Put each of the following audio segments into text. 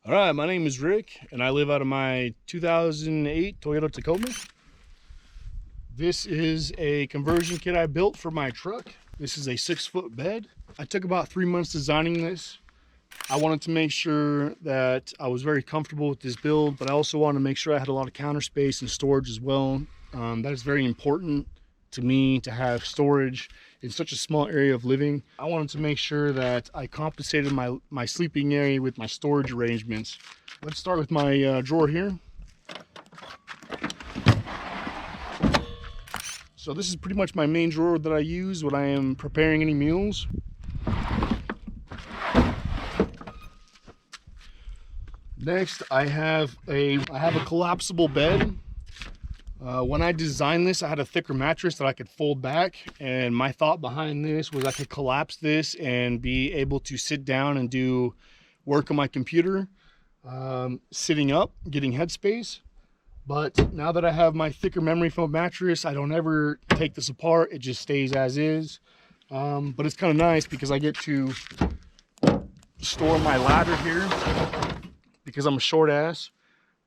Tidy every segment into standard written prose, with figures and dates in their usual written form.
All right, my name is Rick, and I live out of my 2008 Toyota Tacoma. This is a conversion kit I built for my truck. This is a 6-foot bed. I took about 3 months designing this. I wanted to make sure that I was very comfortable with this build, but I also wanted to make sure I had a lot of counter space and storage as well. That is very important to me, to have storage in such a small area of living. I wanted to make sure that I compensated my sleeping area with my storage arrangements. Let's start with my drawer here. So this is pretty much my main drawer that I use when I am preparing any meals. Next, I have a collapsible bed. When I designed this, I had a thicker mattress that I could fold back, and my thought behind this was I could collapse this and be able to sit down and do work on my computer, sitting up, getting headspace. But now that I have my thicker memory foam mattress, I don't ever take this apart. It just stays as is. But it's kind of nice because I get to store my ladder here because I'm a short ass.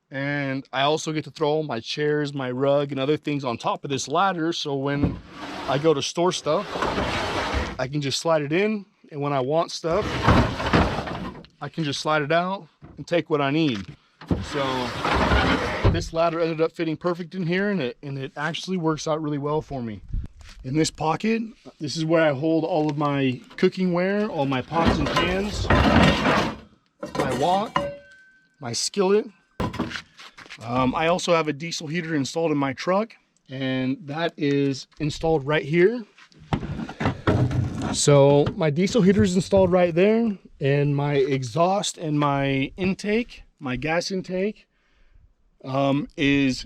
And I also get to throw all my chairs, my rug, and other things on top of this ladder. So when I go to store stuff, I can just slide it in. And when I want stuff, I can just slide it out and take what I need. So this ladder ended up fitting perfect in here, and it actually works out really well for me. In this pocket, this is where I hold all of my cooking ware, all my pots and pans, my wok, my skillet. I also have a diesel heater installed in my truck, and that is installed right here. So my diesel heater is installed right there, and my exhaust and my intake, my gas intake, is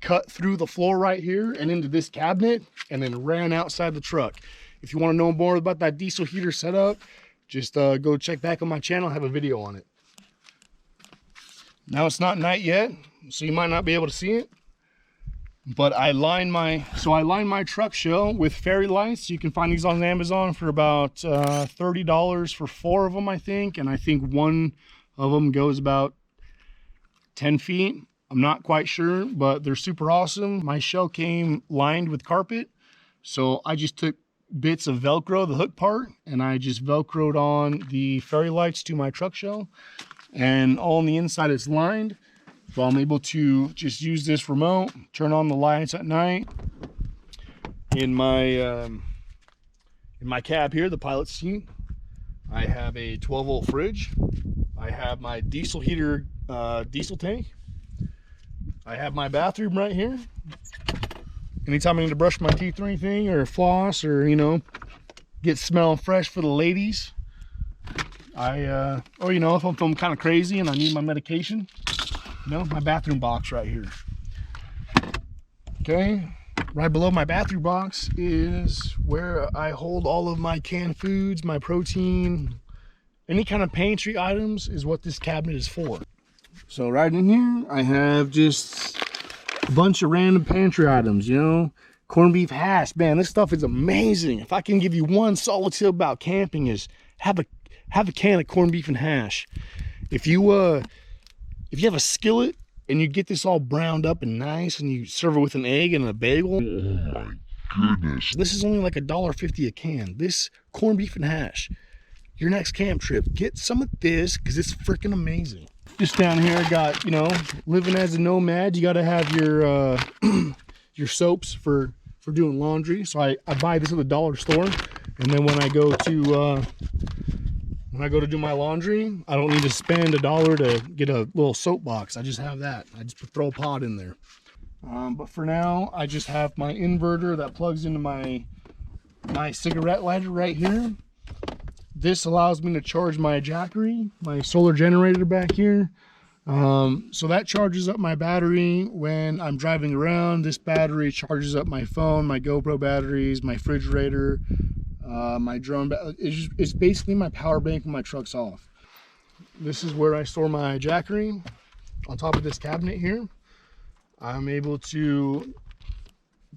cut through the floor right here and into this cabinet and then ran outside the truck. If you want to know more about that diesel heater setup, just go check back on my channel. I have a video on it. Now it's not night yet, so you might not be able to see it, but I line my truck shell with fairy lights. You can find these on Amazon for about $30 for 4 of them, I think. And I think one of them goes about 10 feet. I'm not quite sure, but they're super awesome. My shell came lined with carpet. So I just took bits of Velcro, the hook part, and I just Velcroed on the fairy lights to my truck shell. And all on the inside is lined, so I'm able to just use this remote, turn on the lights at night. In my cab here, the pilot seat, I have a 12-volt fridge. I have my diesel heater, diesel tank. I have my bathroom right here. Anytime I need to brush my teeth or anything, or floss, or get smelling fresh for the ladies, or if I'm feeling kind of crazy and I need my medication, my bathroom box right here. Okay, right below my bathroom box is where I hold all of my canned foods, my protein, any kind of pantry items is what this cabinet is for. So right in here, I have just a bunch of random pantry items, corned beef hash. Man, this stuff is amazing. If I can give you one solid tip about camping, is have a can of corned beef and hash. If you have a skillet and you get this all browned up and nice, and you serve it with an egg and a bagel, oh my goodness, this is only like $1.50 a can. This corned beef and hash, your next camp trip, get some of this because it's freaking amazing. Just down here, I got, living as a nomad, you got to have your your soaps for doing laundry. So I buy this at the dollar store, and then when I go to do my laundry, I don't need to spend $1 to get a little soap box. I just have that. I just throw a pot in there. But for now, I just have my inverter that plugs into my cigarette lighter right here. This allows me to charge my Jackery, my solar generator back here. So that charges up my battery when I'm driving around. This battery charges up my phone, my GoPro batteries, my refrigerator, my drone. It's basically my power bank when my truck's off. This is where I store my Jackery, on top of this cabinet here. I'm able to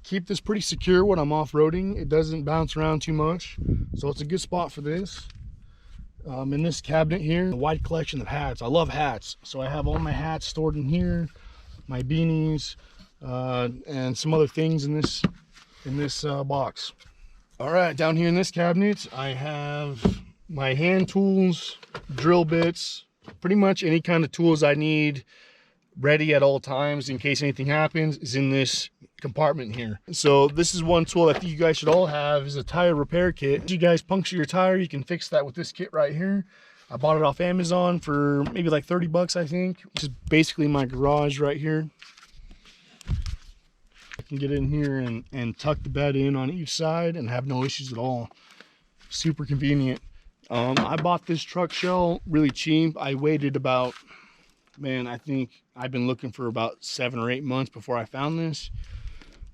keep this pretty secure when I'm off-roading. It doesn't bounce around too much, so it's a good spot for this. In this cabinet here, a wide collection of hats. I love hats, so I have all my hats stored in here, my beanies, and some other things in this box. All right, down here in this cabinet, I have my hand tools, drill bits, pretty much any kind of tools I need ready at all times in case anything happens is in this compartment here. So this is one tool I think you guys should all have, is a tire repair kit. If you guys puncture your tire, you can fix that with this kit right here. I bought it off Amazon for maybe like 30 bucks, I think. Which is basically my garage right here. I can get in here and tuck the bed in on each side and have no issues at all. Super convenient. I bought this truck shell really cheap. I waited about, man, I think I've been looking for about 7 or 8 months before I found this.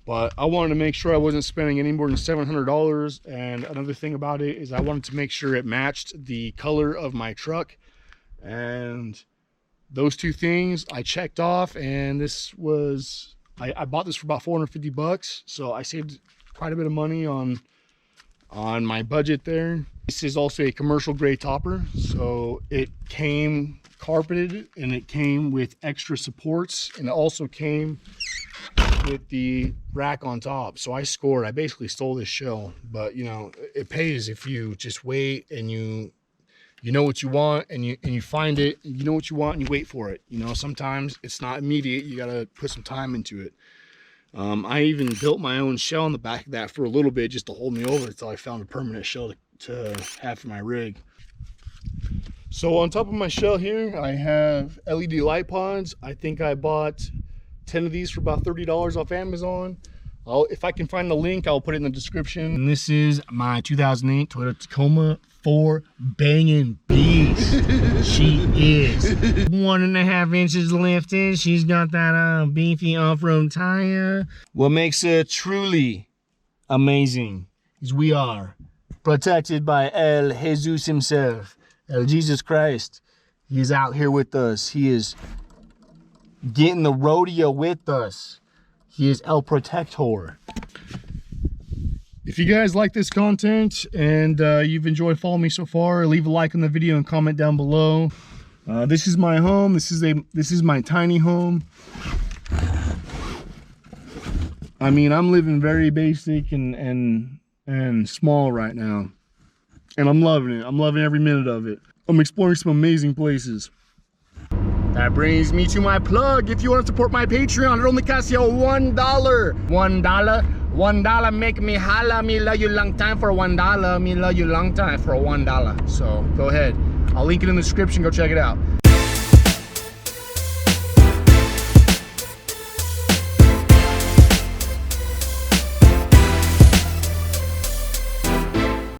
But I wanted to make sure I wasn't spending any more than $700. And another thing about it is I wanted to make sure it matched the color of my truck. And those two things I checked off, and this was, I bought this for about 450 bucks. So I saved quite a bit of money on my budget there. This is also a commercial grade topper. So it came carpeted and it came with extra supports, and it also came with the rack on top. So I scored. I basically stole this shell, but you know, it pays if you just wait and you know what you want, and you find it, and you know what you want, and you wait for it. You know, sometimes it's not immediate. You gotta put some time into it. I even built my own shell on the back of that for a little bit just to hold me over until I found a permanent shell to have for my rig. So on top of my shell here, I have LED light pods. I think I bought 10 of these for about $30 off Amazon. If I can find the link, I'll put it in the description. And this is my 2008 Toyota Tacoma 4 banging beast. She is 1.5 inches lifted. She's got that beefy off-road tire. What makes her truly amazing is we are protected by El Jesus himself, El Jesus Christ. He is out here with us. He is getting the rodeo with us. He is El Protector. If you guys like this content and you've enjoyed following me so far, leave a like on the video and comment down below. This is my home. This is my tiny home. I mean, I'm living very basic and small right now, and I'm loving it. I'm loving every minute of it. I'm exploring some amazing places. That brings me to my plug. If you want to support my Patreon, it only costs you $1. $1 make me holla. Me love you long time for $1. Me love you long time for $1. So go ahead. I'll link it in the description. Go check it out.